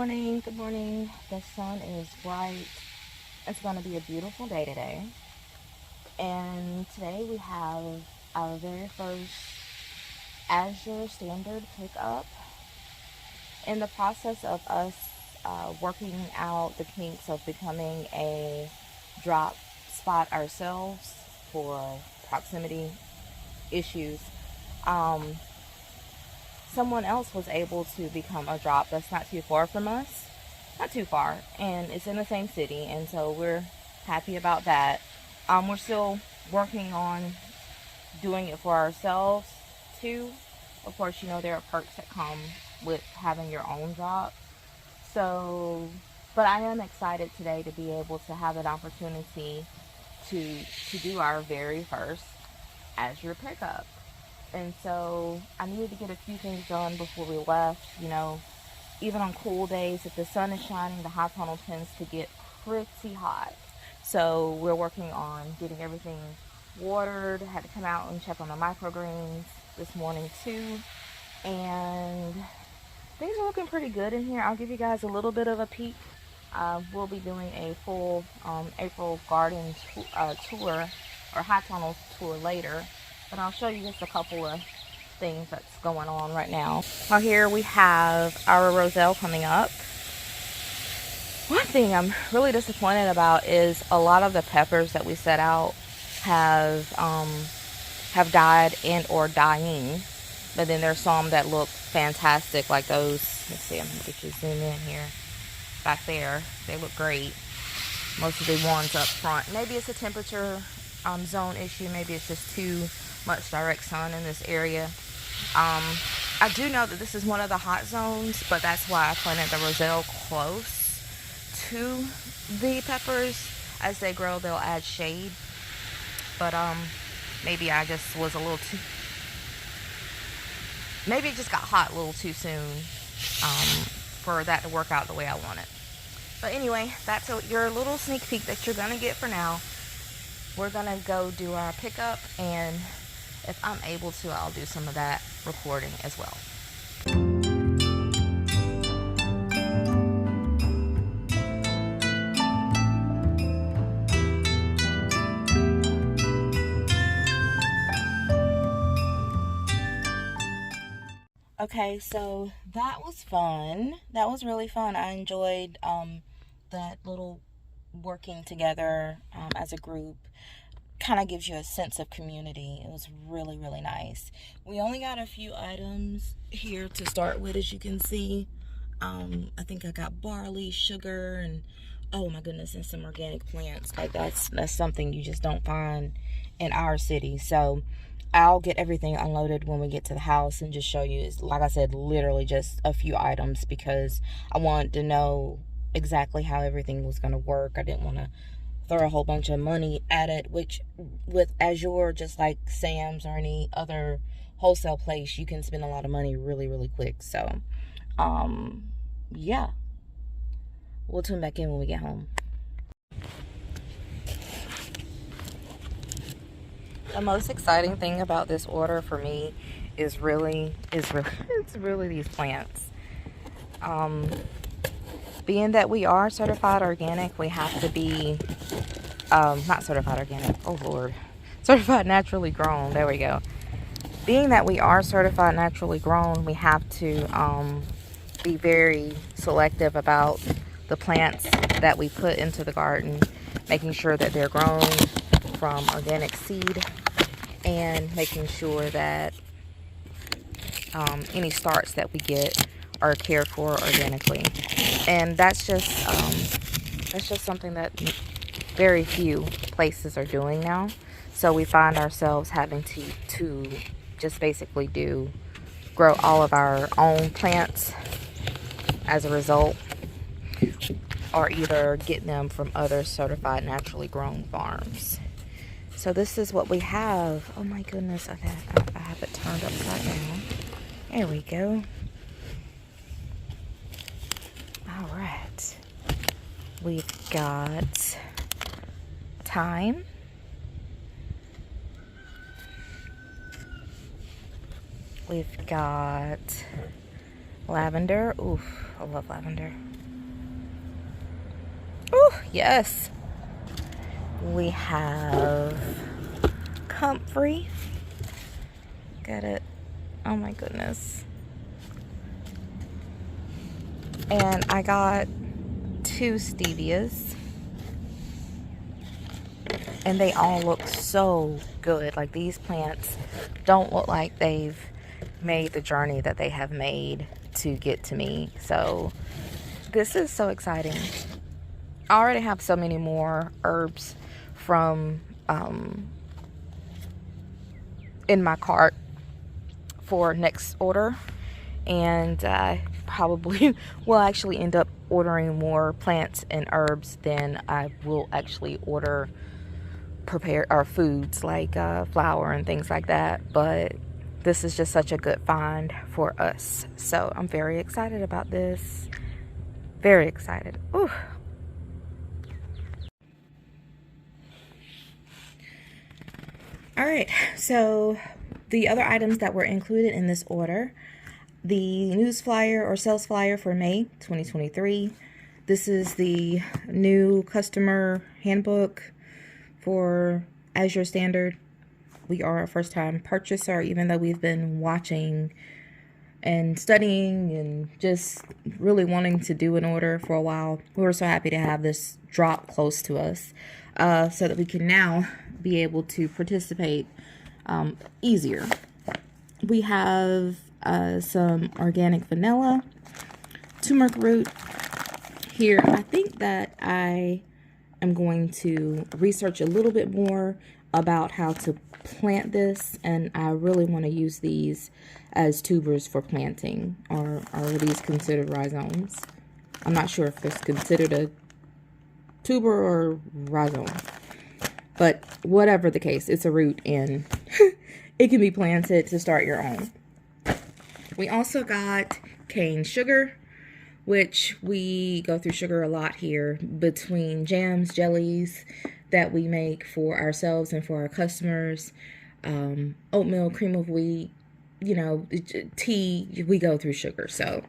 morning, good morning. The sun is bright. It's going to be a beautiful day today. And today we have our very first Azure standard pickup. In the process of us working out the kinks of becoming a drop spot ourselves for proximity issues, um, someone else was able to become a drop that's not too far from us. Not too far, and it's in the same city, and so we're happy about that. We're still working on doing it for ourselves too. Of course, there are perks that come with having your own drop. So, but I am excited today to be able to have an opportunity to do our very first Azure pickup. And so I needed to get a few things done before we left. Even on cool days, if the sun is shining, the high tunnel tends to get pretty hot. So we're working on getting everything watered. Had to come out and check on the microgreens this morning too. And things are looking pretty good in here. I'll give you guys a little bit of a peek. We'll be doing a full April Gardens tour or high tunnel tour later. But I'll show you just a couple of things that's going on right now. Well, here we have our roselle coming up. One thing I'm really disappointed about is a lot of the peppers that we set out have died and or dying. But then there's some that look fantastic, like those. Let's see, I'm gonna get you zoom in here. Back there, they look great. Most of the ones up front. Maybe it's a temperature zone issue. Maybe it's just too much direct sun in this area. I do know that this is one of the hot zones, but that's why I planted the roselle close to the peppers. As they grow, they'll add shade. But maybe I just was a little too, maybe it just got hot a little too soon for that to work out the way I want it. But anyway, that's your little sneak peek that you're gonna get for now. We're gonna go do our pickup, and if I'm able to, I'll do some of that recording as well. Okay, so that was fun. That was really fun. I enjoyed that little working together as a group. Kind of gives you a sense of community. It was really, really nice. We only got a few items here to start with, as you can see. I think I got barley, sugar, and oh my goodness, and some organic plants. Like that's something you just don't find in our city. So I'll get everything unloaded when we get to the house and just show you. It's, like I said, literally just a few items because I wanted to know exactly how everything was going to work. I didn't want to throw a whole bunch of money at it, which with Azure, just like Sam's or any other wholesale place, you can spend a lot of money really, really quick. So, yeah. We'll tune back in when we get home. The most exciting thing about this order for me is really it's really these plants. Being that we are certified organic, we have to be not certified organic, oh Lord, certified naturally grown, there we go. Being that we are certified naturally grown, we have to be very selective about the plants that we put into the garden, making sure that they're grown from organic seed and making sure that any starts that we get are cared for organically. And that's just something that very few places are doing now. So we find ourselves having to just basically grow all of our own plants as a result, or either get them from other certified naturally grown farms. So this is what we have. Oh my goodness, I have it turned upside down. There we go. All right. We've got thyme. We've got lavender. Oof, I love lavender. Ooh, yes. We have comfrey. Get it? Oh my goodness. And I got 2 stevias. And they all look so good. Like, these plants don't look like they've made the journey that they have made to get to me. So this is so exciting. I already have so many more herbs from in my cart for next order, and I probably will actually end up ordering more plants and herbs than I will actually order prepare our foods like flour and things like that. But this is just such a good find for us, so I'm very excited about this. Very excited. Ooh. All right, so the other items that were included in this order: the news flyer or sales flyer for May 2023. This is the new customer handbook for Azure Standard. We are a first-time purchaser, even though we've been watching and studying and just really wanting to do an order for a while. We were so happy to have this drop close to us, so that we can now be able to participate easier. We have some organic vanilla, turmeric root. Here, I think that I am going to research a little bit more about how to plant this, and I really want to use these as tubers for planting. Or are these considered rhizomes? I'm not sure if it's considered a tuber or rhizome, but whatever the case, it's a root and it can be planted to start your own. We also got cane sugar, which we go through sugar a lot here between jams, jellies that we make for ourselves and for our customers, oatmeal, cream of wheat, you know, tea, we go through sugar. So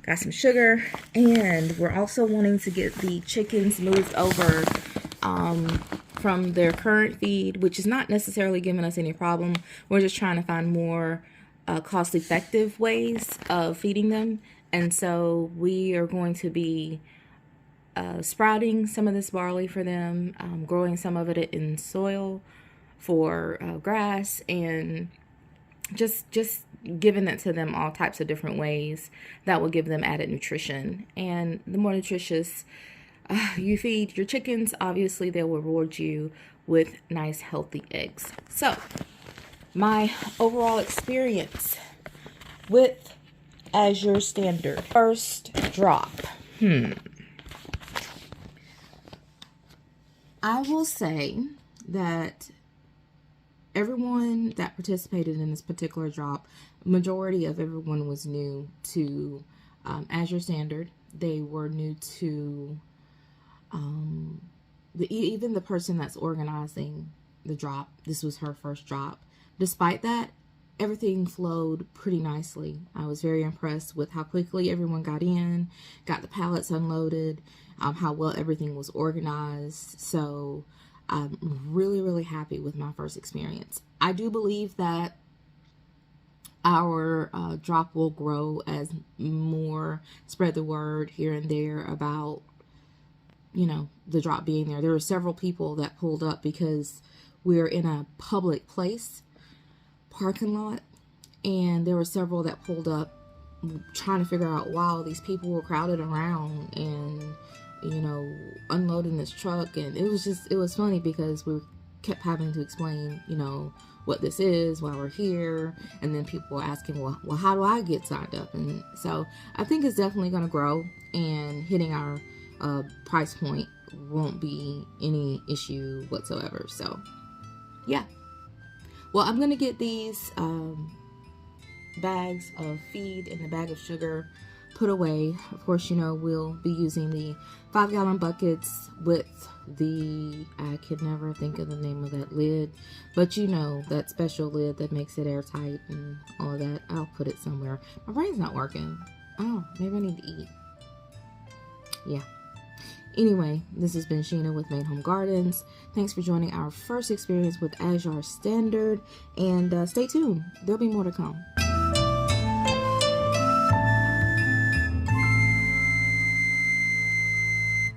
got some sugar, and we're also wanting to get the chickens moved over from their current feed, which is not necessarily giving us any problem. We're just trying to find more cost-effective ways of feeding them. And so we are going to be sprouting some of this barley for them, growing some of it in soil for grass, and just giving it to them all types of different ways that will give them added nutrition. And the more nutritious you feed your chickens, obviously they'll reward you with nice healthy eggs. So my overall experience with Azure Standard. First drop. I will say that everyone that participated in this particular drop, majority of everyone was new to Azure Standard. They were new to even the person that's organizing the drop. This was her first drop. Despite that, everything flowed pretty nicely. I was very impressed with how quickly everyone got in, got the pallets unloaded, how well everything was organized. So I'm really, really happy with my first experience. I do believe that our drop will grow as more spread the word here and there about, you know, the drop being there. There were several people that pulled up because we're in a public place, parking lot, and there were several that pulled up trying to figure out, wow, these people were crowded around and, you know, unloading this truck. And it was funny because we kept having to explain, you know, what this is, why we're here, and then people were asking, well, how do I get signed up? And so I think it's definitely going to grow, and hitting our price point won't be any issue whatsoever. So yeah. Well, I'm going to get these bags of feed and the bag of sugar put away. Of course, you know, we'll be using the 5-gallon buckets with the, I could never think of the name of that lid, but you know, that special lid that makes it airtight and all of that. I'll put it somewhere. My brain's not working. Oh, maybe I need to eat. Yeah. Anyway, this has been Sheena with Main Home Gardens. Thanks for joining our first experience with Azure Standard, and stay tuned. There'll be more to come.